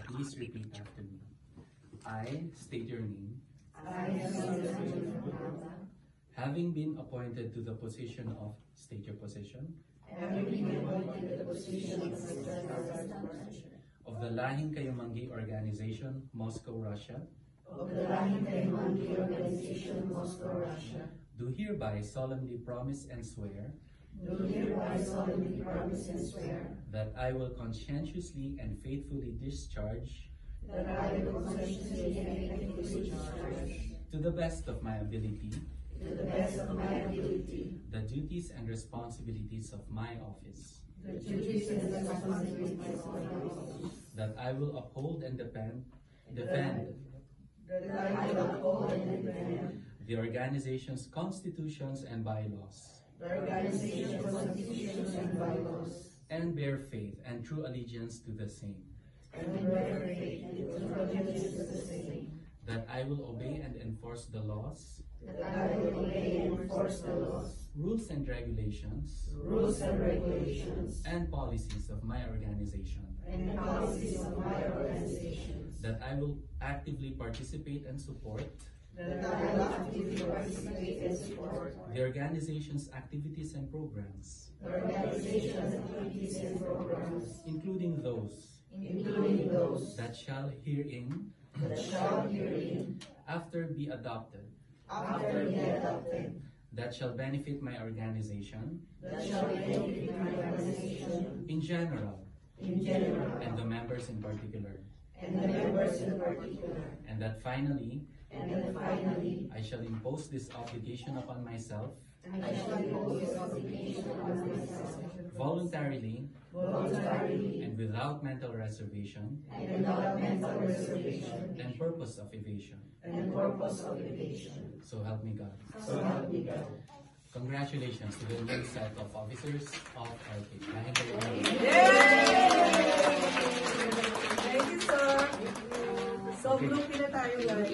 please repeat after me. I state your name. Having been appointed to the position of, state your position, of the Lahing Kayumangi Organization, Moscow, Russia, do hereby solemnly promise and swear that I will conscientiously and faithfully discharge to the best of my ability the duties and responsibilities of my office, that I will uphold and defend the organization's constitutions and bylaws, and bear faith and true allegiance to the same, that I will obey and enforce the laws, rules and regulations, and policies of my organization, that I will actively participate and support the organization's activities and programs, including those that shall herein after be adopted, that shall benefit my organization in general, and the members in particular, and that finally I shall impose this obligation upon myself voluntarily and without mental reservation and purpose of evasion. So help me God. Congratulations to the new set of officers of LK. Thank you, sir. So, group na tayo guys.